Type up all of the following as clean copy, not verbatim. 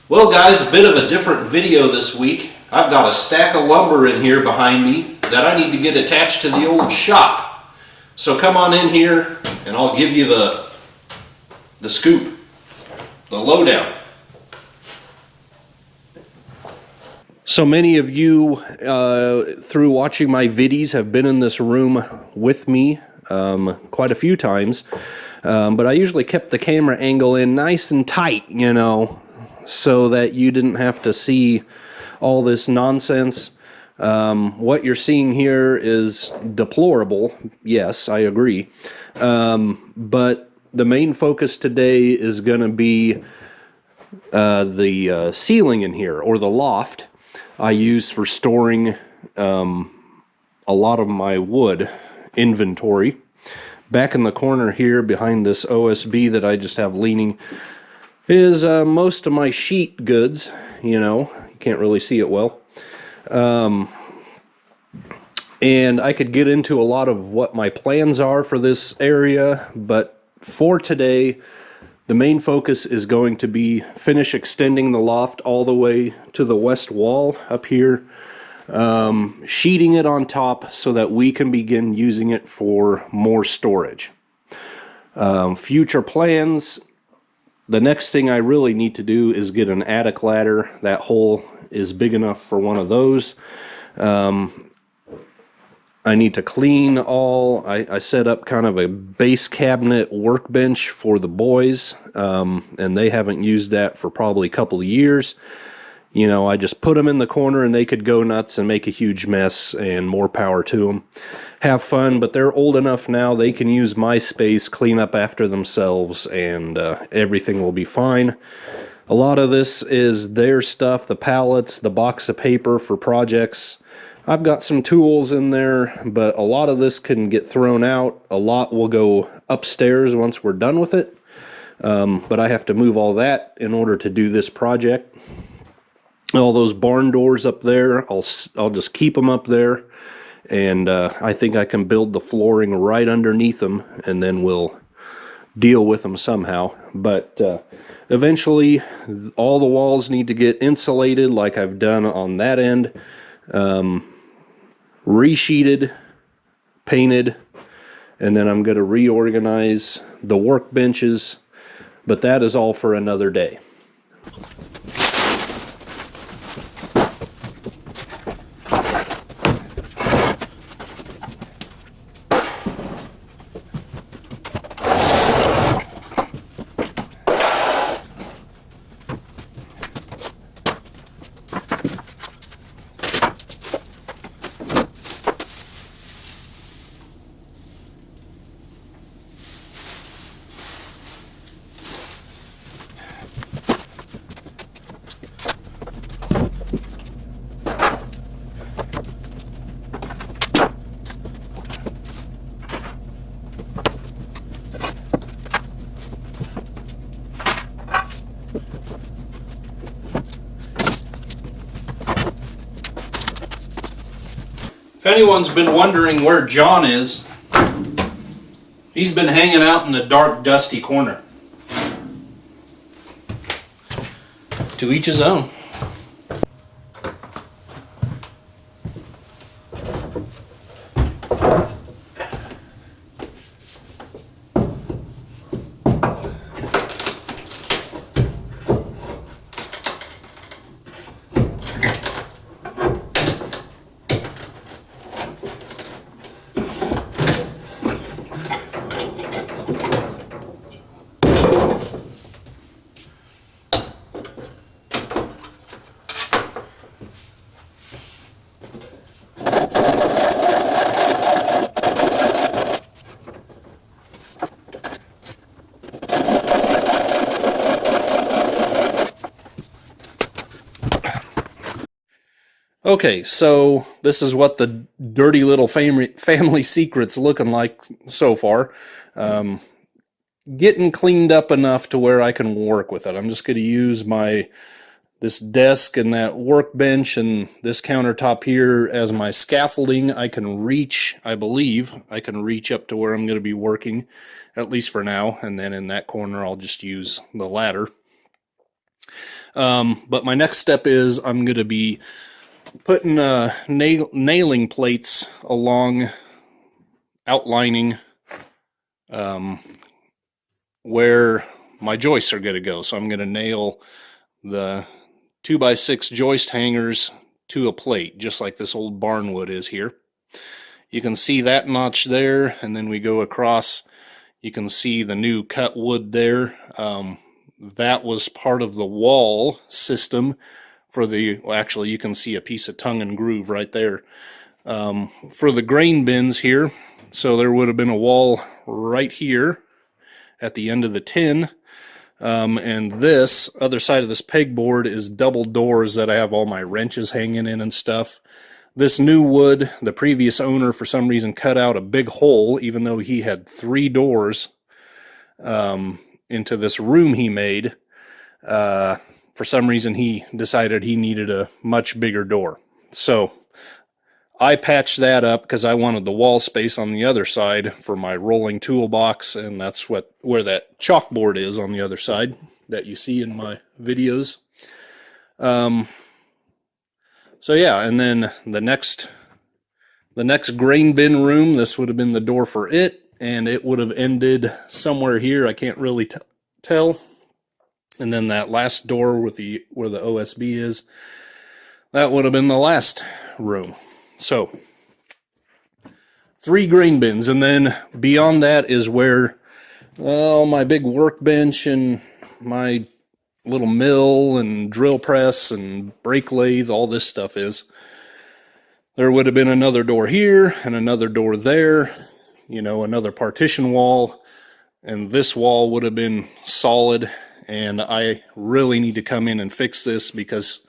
Well guys, a bit of a different video this week. I've got a stack of lumber in here behind me that I need to get attached to the old shop. So come on in here and I'll give you the scoop, the lowdown. So many of you through watching my videos have been in this room with me quite a few times, but I usually kept the camera angle in nice and tight, you know, so that you didn't have to see all this nonsense. What you're seeing here is deplorable, yes, I agree, but the main focus today is going to be the ceiling in here, or the loft I use for storing a lot of my wood inventory. Back in the corner here behind this OSB that I just have leaning is most of my sheet goods. You know, you can't really see it well. And I could get into a lot of what my plans are for this area, but for today, the main focus is going to be finish extending the loft all the way to the west wall up here, sheeting it on top so that we can begin using it for more storage. Future plans, the next thing I really need to do is get an attic ladder. That hole is big enough for one of those. I need to clean all. I set up kind of a base cabinet workbench for the boys, and they haven't used that for probably a couple of years. You know, I just put them in the corner and they could go nuts and make a huge mess, and more power to them. Have fun, but they're old enough now they can use my space, clean up after themselves, and everything will be fine. A lot of this is their stuff, the pallets, the box of paper for projects. I've got some tools in there, but a lot of this can get thrown out. A lot will go upstairs once we're done with it. But I have to move all that in order to do this project. All those barn doors up there, I'll just keep them up there. And I think I can build the flooring right underneath them, and then we'll deal with them somehow. But eventually, all the walls need to get insulated like I've done on that end. Resheeted, painted, and then I'm going to reorganize the workbenches, but that is all for another day. If anyone's been wondering where John is, he's been hanging out in the dark, dusty corner. To each his own. Okay, so this is what the dirty little family secret's looking like so far. Getting cleaned up enough to where I can work with it. I'm just going to use this desk and that workbench and this countertop here as my scaffolding. I believe I can reach up to where I'm going to be working, at least for now, and then in that corner I'll just use the ladder But my next step is I'm going to be putting nailing plates along, outlining where my joists are going to go. So I'm going to nail the 2x6 joist hangers to a plate, just like this old barnwood is here. You can see that notch there, and then we go across. You can see the new cut wood there. That was part of the wall system for the, well, actually you can see a piece of tongue and groove right there, for the grain bins here. So there would have been a wall right here at the end of the tin, and this other side of this pegboard is double doors that I have all my wrenches hanging in and stuff. This new wood, the previous owner for some reason cut out a big hole, even though he had 3 doors into this room he made. For some reason he decided he needed a much bigger door. So I patched that up because I wanted the wall space on the other side for my rolling toolbox, and that's where that chalkboard is on the other side that you see in my videos. So yeah, and then the next grain bin room, this would have been the door for it, and it would have ended somewhere here. I can't really tell. And then that last door with where the OSB is, that would have been the last room. So 3 grain bins, and then beyond that is where my big workbench and my little mill and drill press and brake lathe, all this stuff is. There would have been another door here and another door there, you know, another partition wall, and this wall would have been solid. And I really need to come in and fix this because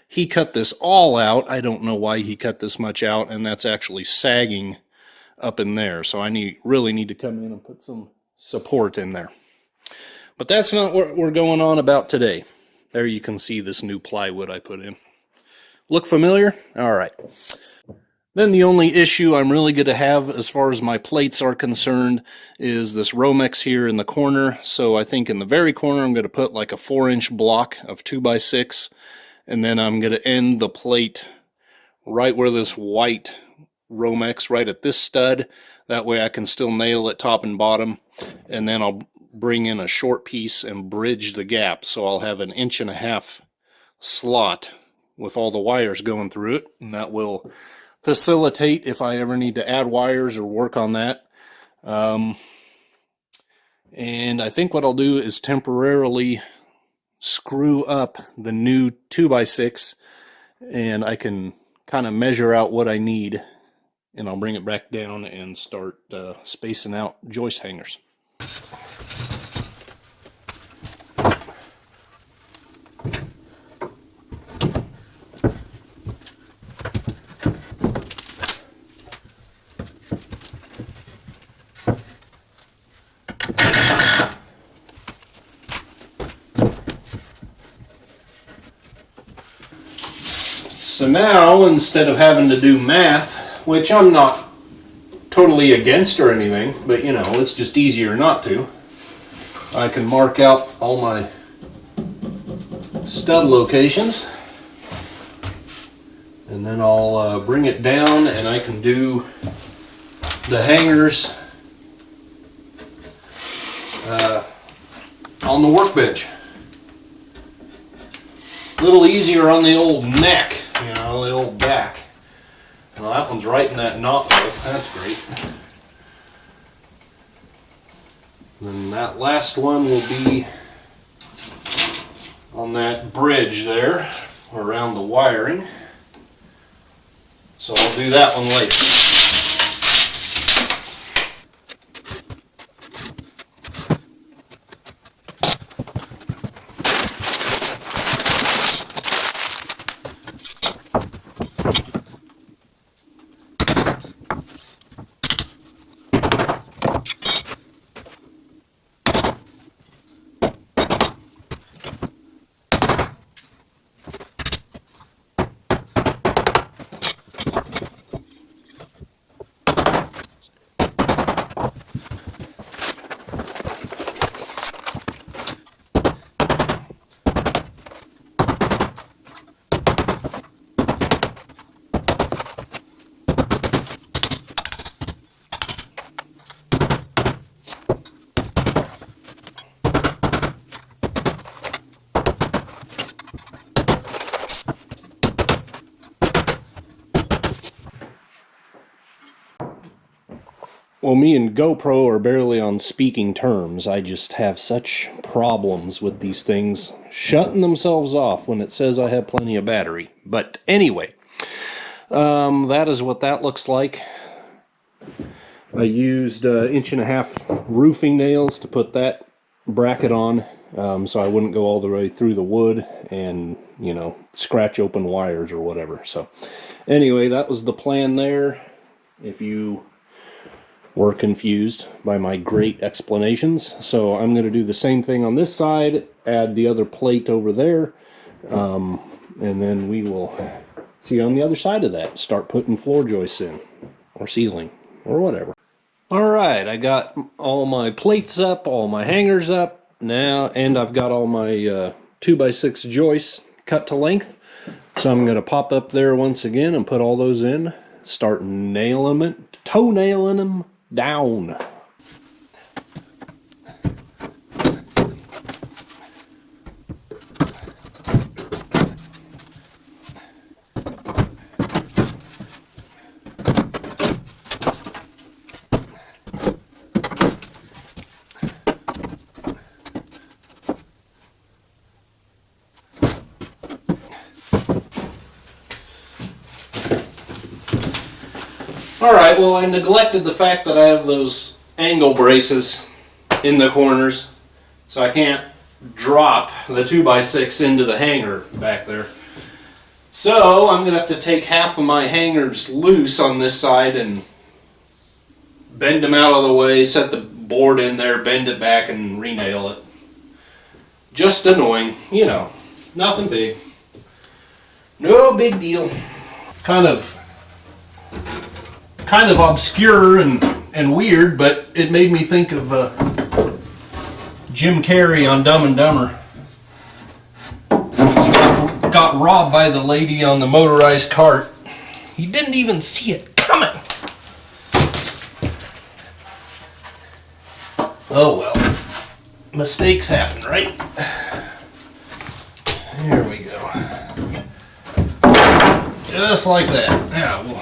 he cut this all out. I don't know why he cut this much out, and that's actually sagging up in there. So I really need to come in and put some support in there. But that's not what we're going on about today. There you can see this new plywood I put in. Look familiar? All right. Then the only issue I'm really going to have as far as my plates are concerned is this Romex here in the corner. So I think in the very corner I'm going to put like a 4-inch block of 2x6, and then I'm going to end the plate right where this white Romex, right at this stud. That way I can still nail it top and bottom, and then I'll bring in a short piece and bridge the gap. So I'll have an 1.5 inch slot with all the wires going through it, and that will facilitate if I ever need to add wires or work on that. And I think what I'll do is temporarily screw up the new 2x6, and I can kind of measure out what I need, and I'll bring it back down and start spacing out joist hangers. So now, instead of having to do math, which I'm not totally against or anything, but you know, it's just easier not to, I can mark out all my stud locations, and then I'll bring it down and I can do the hangers on the workbench. A little easier on the old neck, you know, the old back. Well, that one's right in that knot though. That's great. And that last one will be on that bridge there around the wiring. So I'll do that one later. Well, me and GoPro are barely on speaking terms. I just have such problems with these things shutting themselves off when it says I have plenty of battery. But anyway, that is what that looks like. I used 1.5-inch roofing nails to put that bracket on, so I wouldn't go all the way through the wood and, you know, scratch open wires or whatever. So anyway, that was the plan there. If you were confused by my great explanations. So I'm going to do the same thing on this side, add the other plate over there, and then we will see on the other side of that, start putting floor joists in, or ceiling, or whatever. Alright, I got all my plates up, all my hangers up now, and I've got all my 2x6 joists cut to length. So I'm going to pop up there once again and put all those in, start nailing them, toe-nailing them down. Alright, well, I neglected the fact that I have those angle braces in the corners, so I can't drop the 2x6 into the hanger back there. So I'm going to have to take half of my hangers loose on this side and bend them out of the way, set the board in there, bend it back, and re-nail it. Just annoying, you know, nothing big. No big deal. Kind of obscure and weird, but it made me think of Jim Carrey on Dumb and Dumber. Got robbed by the lady on the motorized cart. He didn't even see it coming. Oh well. Mistakes happen, right? There we go. Just like that. Now we'll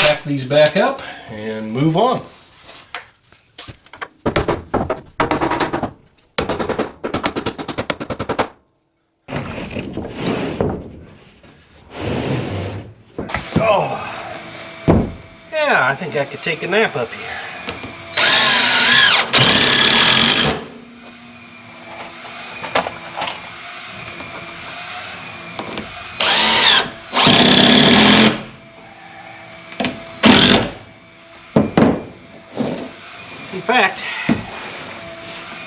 pack these back up and move on. Oh, yeah, I think I could take a nap up here. In fact,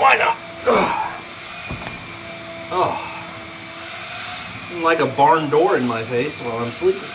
why not? Oh, like a barn door in my face while I'm sleeping.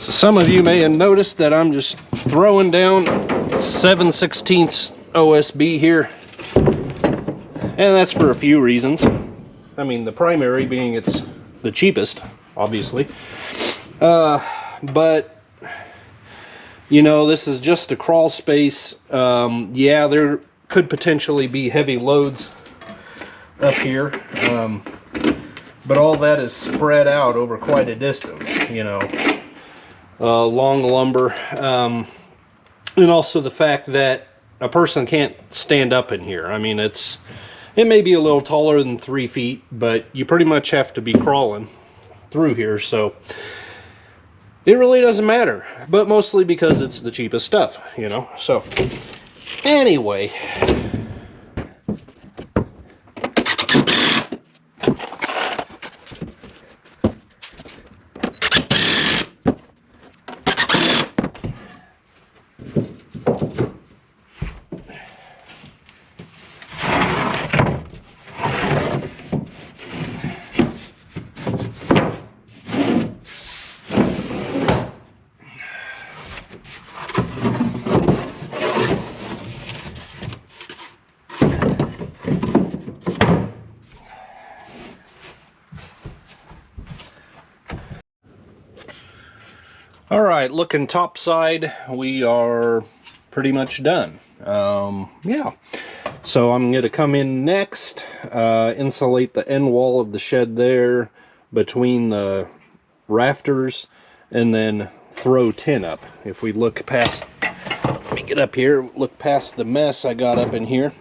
Some of you may have noticed that I'm just throwing down 7/16 OSB here, and that's for a few reasons. I mean, the primary being it's the cheapest, obviously, but you know, this is just a crawl space. Yeah, there could potentially be heavy loads up here, but all that is spread out over quite a distance, you know. Long lumber, and also the fact that a person can't stand up in here. I mean, it may be a little taller than 3 feet, but you pretty much have to be crawling through here, so it really doesn't matter, but mostly because it's the cheapest stuff, you know. So anyway, All right, looking topside, we are pretty much done. Yeah, so I'm going to come in next, insulate the end wall of the shed there between the rafters, and then throw tin up. If we look past, let me get up here, look past the mess I got up in here.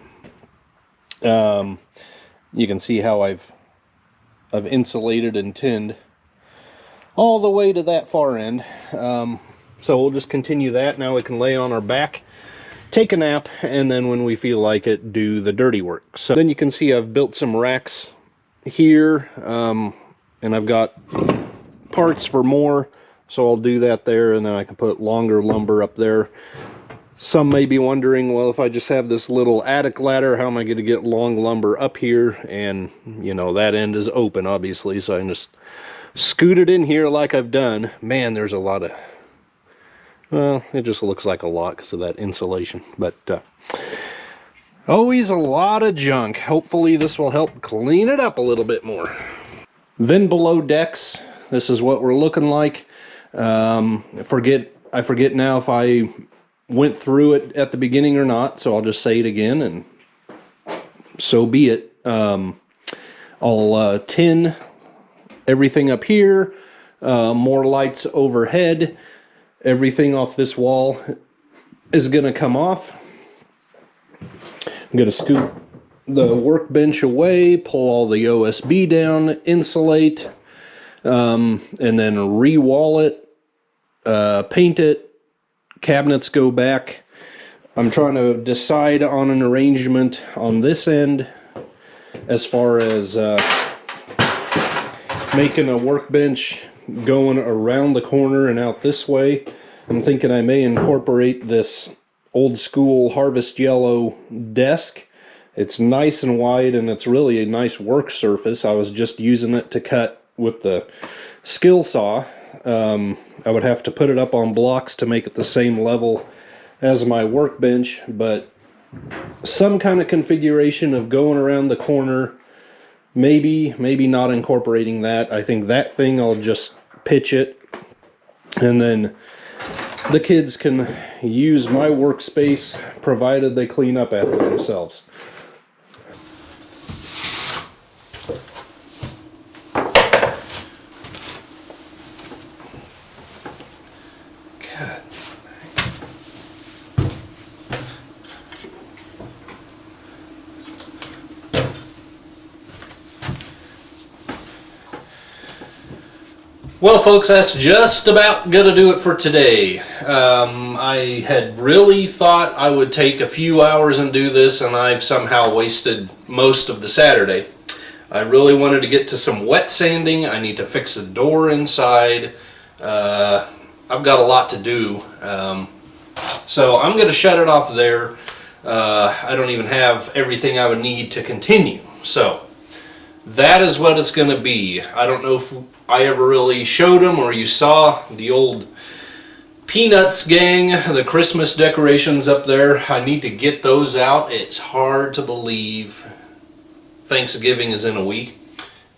You can see how I've insulated and tinned all the way to that far end. So we'll just continue that. Now we can lay on our back, take a nap, and then when we feel like it, do the dirty work. So then you can see I've built some racks here, and I've got parts for more, so I'll do that there, and then I can put longer lumber up there. Some may be wondering, well, if I just have this little attic ladder, how am I going to get long lumber up here? And, you know, that end is open, obviously, so I can just scoot it in here like I've done. Man, there's a lot of, well, it just looks like a lot because of that insulation. But always a lot of junk. Hopefully this will help clean it up a little bit more. Then below decks, this is what we're looking like. I forget now if I went through it at the beginning or not, so I'll just say it again, and so be it. I'll tin everything up here, more lights overhead. Everything off this wall is going to come off. I'm going to scoot the workbench away, pull all the OSB down, insulate, and then re-wall it, paint it. Cabinets go back. I'm trying to decide on an arrangement on this end as far as making a workbench going around the corner and out this way. I'm thinking I may incorporate this old school harvest yellow desk. It's nice and wide, and it's really a nice work surface. I was just using it to cut with the skill saw. I would have to put it up on blocks to make it the same level as my workbench, but some kind of configuration of going around the corner, maybe not incorporating that. I think that thing, I'll just pitch it, and then the kids can use my workspace provided they clean up after themselves. Well, folks, that's just about gonna do it for today. I had really thought I would take a few hours and do this, and I've somehow wasted most of the Saturday. I really wanted to get to some wet sanding. I need to fix the door inside. I've got a lot to do. So I'm gonna shut it off there. I don't even have everything I would need to continue. So that is what it's going to be. I don't know if I ever really showed them or you saw the old Peanuts gang, the Christmas decorations up there. I need to get those out. It's hard to believe Thanksgiving is in a week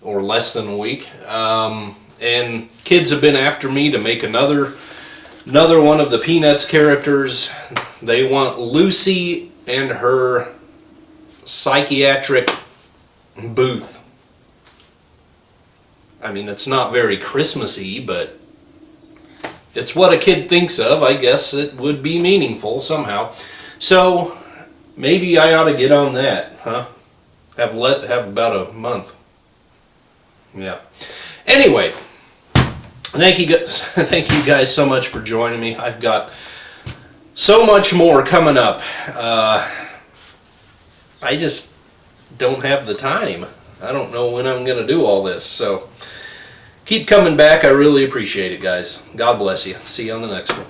or less than a week. And kids have been after me to make another one of the Peanuts characters. They want Lucy and her psychiatric booth. I mean, it's not very Christmassy, but it's what a kid thinks of. I guess it would be meaningful somehow. So maybe I ought to get on that, huh? Have about a month. Yeah. Anyway, thank you guys so much for joining me. I've got so much more coming up. I just don't have the time. I don't know when I'm going to do all this, so keep coming back. I really appreciate it, guys. God bless you. See you on the next one.